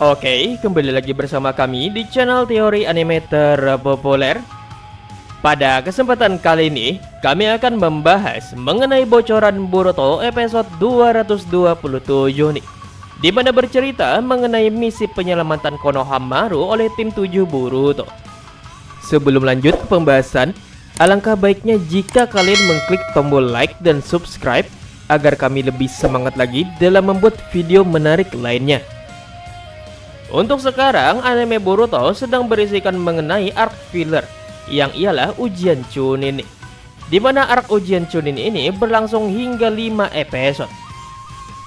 Oke, kembali lagi bersama kami di channel teori anime terpopuler. Pada kesempatan kali ini, kami akan membahas mengenai bocoran Boruto episode 227 nih, di mana bercerita mengenai misi penyelamatan Konohamaru oleh tim 7 Boruto. Sebelum lanjut ke pembahasan, alangkah baiknya jika kalian mengklik tombol like dan subscribe agar kami lebih semangat lagi dalam membuat video menarik lainnya. Untuk sekarang, anime Boruto sedang berisikan mengenai arc filler, yang ialah ujian Chunin, di mana arc ujian Chunin ini berlangsung hingga 5 episode.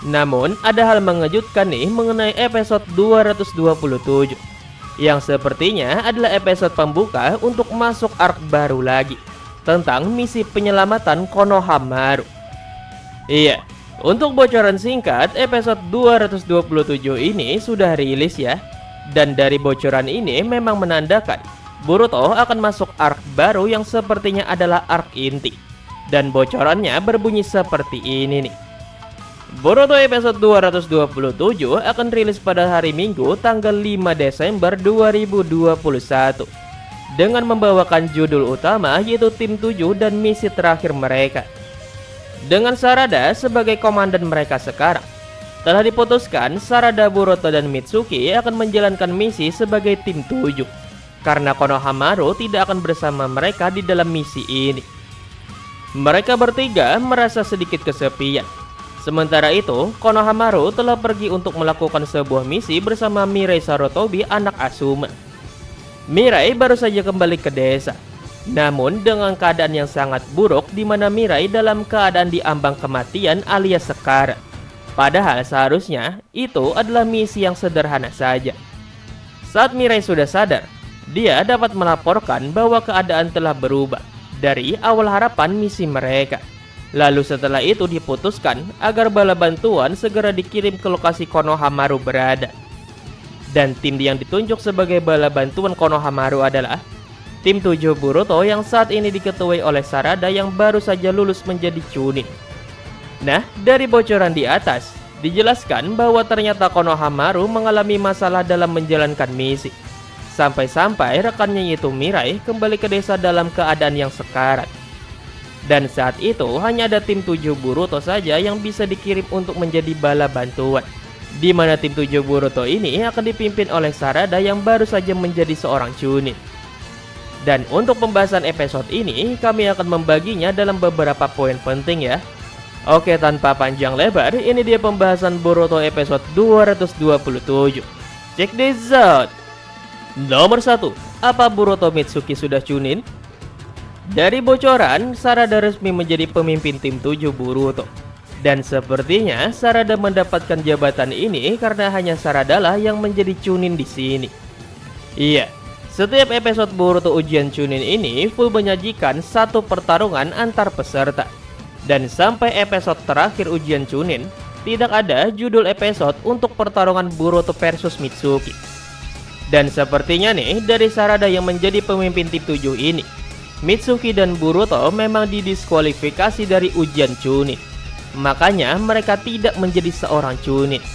Namun, ada hal mengejutkan nih mengenai episode 227, yang sepertinya adalah episode pembuka untuk masuk arc baru lagi, tentang misi penyelamatan Konohamaru. Iya, untuk bocoran singkat, episode 227 ini sudah rilis ya. Dan dari bocoran ini memang menandakan Boruto akan masuk arc baru yang sepertinya adalah arc inti. Dan bocorannya berbunyi seperti ini nih. Boruto episode 227 akan rilis pada hari Minggu tanggal 5 Desember 2021. Dengan membawakan judul utama yaitu Tim 7 dan misi terakhir mereka. Dengan Sarada sebagai komandan mereka sekarang, telah diputuskan Sarada, Boruto, dan Mitsuki akan menjalankan misi sebagai tim 7 karena Konohamaru tidak akan bersama mereka di dalam misi ini. Mereka bertiga merasa sedikit kesepian. Sementara itu, Konohamaru telah pergi untuk melakukan sebuah misi bersama Mirai Sarutobi, anak Asuma. Mirai baru saja kembali ke desa. Namun dengan keadaan yang sangat buruk di mana Mirai dalam keadaan diambang kematian alias sekarat. Padahal seharusnya itu adalah misi yang sederhana saja. Saat Mirai sudah sadar, dia dapat melaporkan bahwa keadaan telah berubah dari awal harapan misi mereka. Lalu setelah itu diputuskan agar bala bantuan segera dikirim ke lokasi Konohamaru berada. Dan tim yang ditunjuk sebagai bala bantuan Konohamaru adalah Tim 7 Boruto yang saat ini diketuai oleh Sarada yang baru saja lulus menjadi Chunin. Nah, dari bocoran di atas, dijelaskan bahwa ternyata Konohamaru mengalami masalah dalam menjalankan misi. Sampai-sampai rekannya yaitu Mirai kembali ke desa dalam keadaan yang sekarat. Dan saat itu hanya ada tim 7 Boruto saja yang bisa dikirim untuk menjadi bala bantuan. Di mana tim 7 Boruto ini akan dipimpin oleh Sarada yang baru saja menjadi seorang Chunin. Dan untuk pembahasan episode ini, kami akan membaginya dalam beberapa poin penting ya. Oke, tanpa panjang lebar, ini dia pembahasan Boruto episode 227. Check this out. Nomor 1, apa Boruto Mitsuki sudah Chunin? Dari bocoran, Sarada resmi menjadi pemimpin tim 7 Boruto. Dan sepertinya Sarada mendapatkan jabatan ini karena hanya Sarada lah yang menjadi Chunin di sini. Iya. Setiap episode Boruto ujian Chunin ini full menyajikan satu pertarungan antar peserta. Dan sampai episode terakhir ujian Chunin, tidak ada judul episode untuk pertarungan Boruto versus Mitsuki. Dan sepertinya nih, dari Sarada yang menjadi pemimpin tim 7 ini, Mitsuki dan Boruto memang didiskualifikasi dari ujian Chunin. Makanya mereka tidak menjadi seorang Chunin.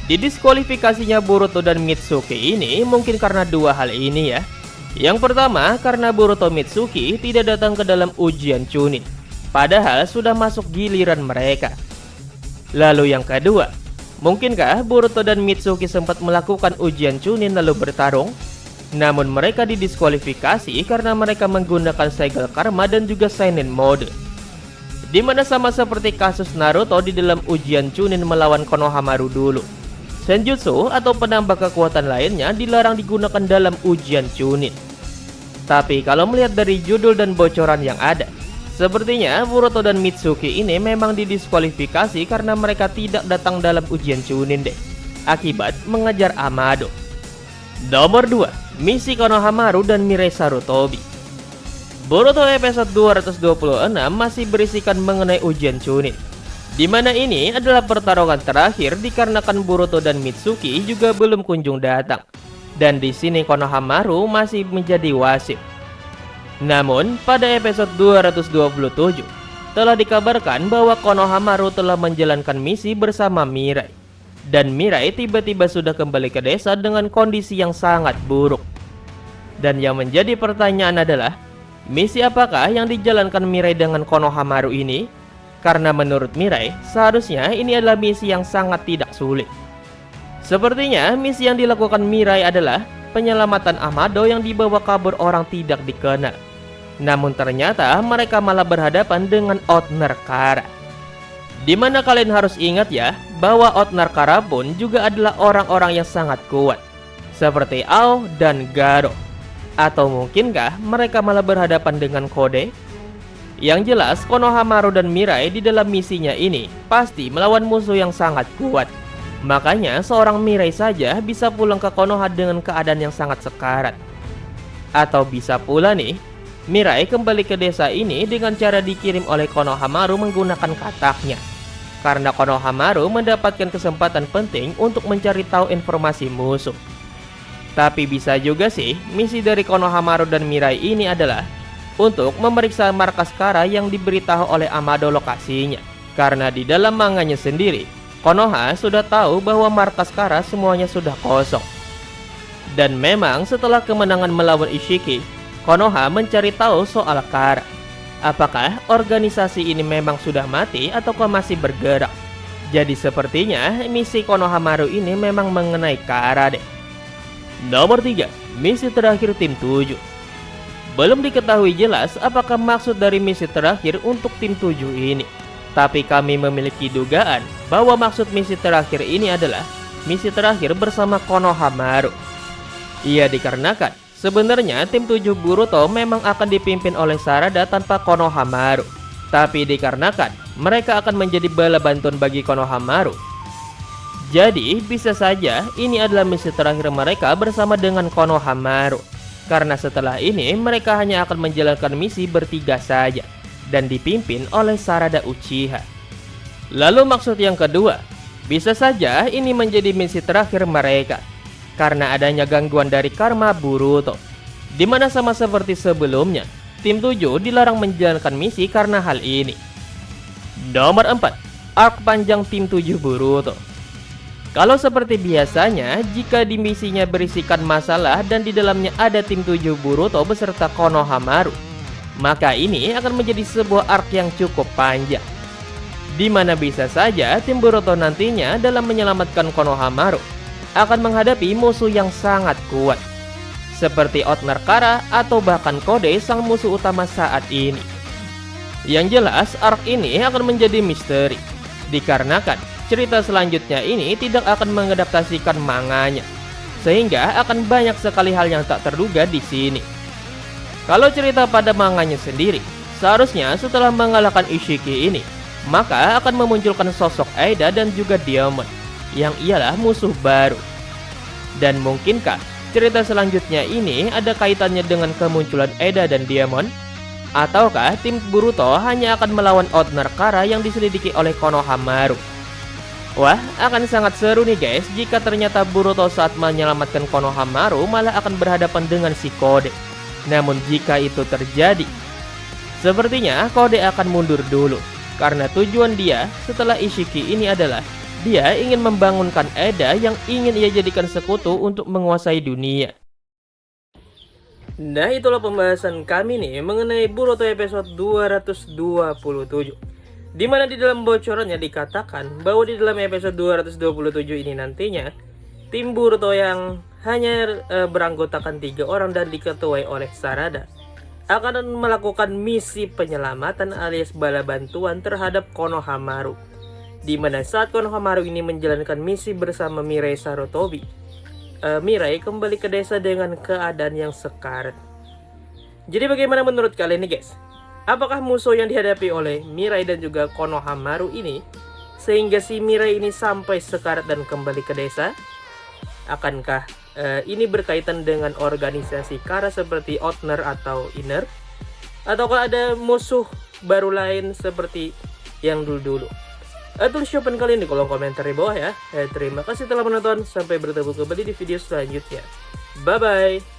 Didiskualifikasinya Boruto dan Mitsuki ini mungkin karena dua hal ini ya. Yang pertama karena Boruto Mitsuki tidak datang ke dalam ujian Chunin, padahal sudah masuk giliran mereka. Lalu yang kedua, mungkinkah Boruto dan Mitsuki sempat melakukan ujian Chunin lalu bertarung? Namun mereka didiskualifikasi karena mereka menggunakan segel karma dan juga seinen mode. Dimana sama seperti kasus Naruto di dalam ujian Chunin melawan Konohamaru dulu. Senjutsu atau penambah kekuatan lainnya dilarang digunakan dalam ujian Chunin. Tapi kalau melihat dari judul dan bocoran yang ada, sepertinya Boruto dan Mitsuki ini memang didiskualifikasi karena mereka tidak datang dalam ujian Chunin deh, akibat mengejar Amado. Nomor 2, misi Konohamaru dan Mirai Sarutobi. Boruto episode 226 masih berisikan mengenai ujian Chunin, di mana ini adalah pertarungan terakhir dikarenakan Boruto dan Mitsuki juga belum kunjung datang. Dan di sini Konohamaru masih menjadi wasit. Namun, pada episode 227, telah dikabarkan bahwa Konohamaru telah menjalankan misi bersama Mirai. Dan Mirai tiba-tiba sudah kembali ke desa dengan kondisi yang sangat buruk. Dan yang menjadi pertanyaan adalah, misi apakah yang dijalankan Mirai dengan Konohamaru ini? Karena menurut Mirai, seharusnya ini adalah misi yang sangat tidak sulit. Sepertinya misi yang dilakukan Mirai adalah penyelamatan Amado yang dibawa kabur orang tidak dikenal. Namun ternyata mereka malah berhadapan dengan Otner Kara. Dimana kalian harus ingat ya, bahwa Otner Kara pun juga adalah orang-orang yang sangat kuat, seperti Ao dan Garo. Atau mungkinkah mereka malah berhadapan dengan Kode? Yang jelas, Konohamaru dan Mirai di dalam misinya ini pasti melawan musuh yang sangat kuat. Makanya seorang Mirai saja bisa pulang ke Konoha dengan keadaan yang sangat sekarat. Atau bisa pula nih, Mirai kembali ke desa ini dengan cara dikirim oleh Konohamaru menggunakan kataknya. Karena Konohamaru mendapatkan kesempatan penting untuk mencari tahu informasi musuh. Tapi bisa juga sih, misi dari Konohamaru dan Mirai ini adalah untuk memeriksa markas Kara yang diberitahu oleh Amado lokasinya. Karena di dalam manganya sendiri, Konoha sudah tahu bahwa markas Kara semuanya sudah kosong. Dan memang setelah kemenangan melawan Ishiki, Konoha mencari tahu soal Kara. Apakah organisasi ini memang sudah mati ataukah masih bergerak? Jadi sepertinya misi Konohamaru ini memang mengenai Kara deh. Nomor 3, misi terakhir tim 7. Belum diketahui jelas apakah maksud dari misi terakhir untuk tim 7 ini. Tapi kami memiliki dugaan bahwa maksud misi terakhir ini adalah misi terakhir bersama Konohamaru. Ia dikarenakan sebenarnya tim 7 Boruto memang akan dipimpin oleh Sarada tanpa Konohamaru. Tapi dikarenakan mereka akan menjadi bala bantuan bagi Konohamaru, jadi bisa saja ini adalah misi terakhir mereka bersama dengan Konohamaru. Karena setelah ini mereka hanya akan menjalankan misi bertiga saja dan dipimpin oleh Sarada Uchiha. Lalu maksud yang kedua, bisa saja ini menjadi misi terakhir mereka karena adanya gangguan dari karma Boruto, dimana sama seperti sebelumnya, tim 7 dilarang menjalankan misi karena hal ini. Nomor 4, arc panjang tim 7 Boruto. Kalau seperti biasanya, jika di misinya berisikan masalah dan di dalamnya ada tim 7 Boruto beserta Konohamaru, maka ini akan menjadi sebuah arc yang cukup panjang. Dimana bisa saja tim Boruto nantinya dalam menyelamatkan Konohamaru akan menghadapi musuh yang sangat kuat, seperti Otner Kara atau bahkan Kode sang musuh utama saat ini. Yang jelas arc ini akan menjadi misteri, dikarenakan cerita selanjutnya ini tidak akan mengadaptasikan manganya, sehingga akan banyak sekali hal yang tak terduga di sini. Kalau cerita pada manganya sendiri, seharusnya setelah mengalahkan Ishiki ini, maka akan memunculkan sosok Aida dan juga Diamond, yang ialah musuh baru. Dan mungkinkah cerita selanjutnya ini ada kaitannya dengan kemunculan Aida dan Diamond? Ataukah tim Boruto hanya akan melawan Otner Kara yang diselidiki oleh Konohamaru? Wah, akan sangat seru nih guys jika ternyata Boruto saat menyelamatkan Konohamaru malah akan berhadapan dengan si Kode. Namun jika itu terjadi, sepertinya Kode akan mundur dulu, karena tujuan dia setelah Ishiki ini adalah dia ingin membangunkan Eda yang ingin ia jadikan sekutu untuk menguasai dunia. Nah, itulah pembahasan kami nih mengenai Boruto episode 227. Dimana di dalam bocorannya dikatakan bahwa di dalam episode 227 ini nantinya tim Boruto yang hanya beranggotakan 3 orang dan diketuai oleh Sarada akan melakukan misi penyelamatan alias bala bantuan terhadap Konohamaru. Dimana saat Konohamaru ini menjalankan misi bersama Mirai Sarutobi, Mirai kembali ke desa dengan keadaan yang sekarat. Jadi bagaimana menurut kalian nih guys? Apakah musuh yang dihadapi oleh Mirai dan juga Konohamaru ini sehingga si Mirai ini sampai sekarat dan kembali ke desa? Akankah ini berkaitan dengan organisasi Kara seperti Otner atau Inner? Ataukah ada musuh baru lain seperti yang dulu-dulu? Tulis jawaban kalian di kolom komentar di bawah ya. Terima kasih telah menonton, sampai bertemu kembali di video selanjutnya. Bye bye.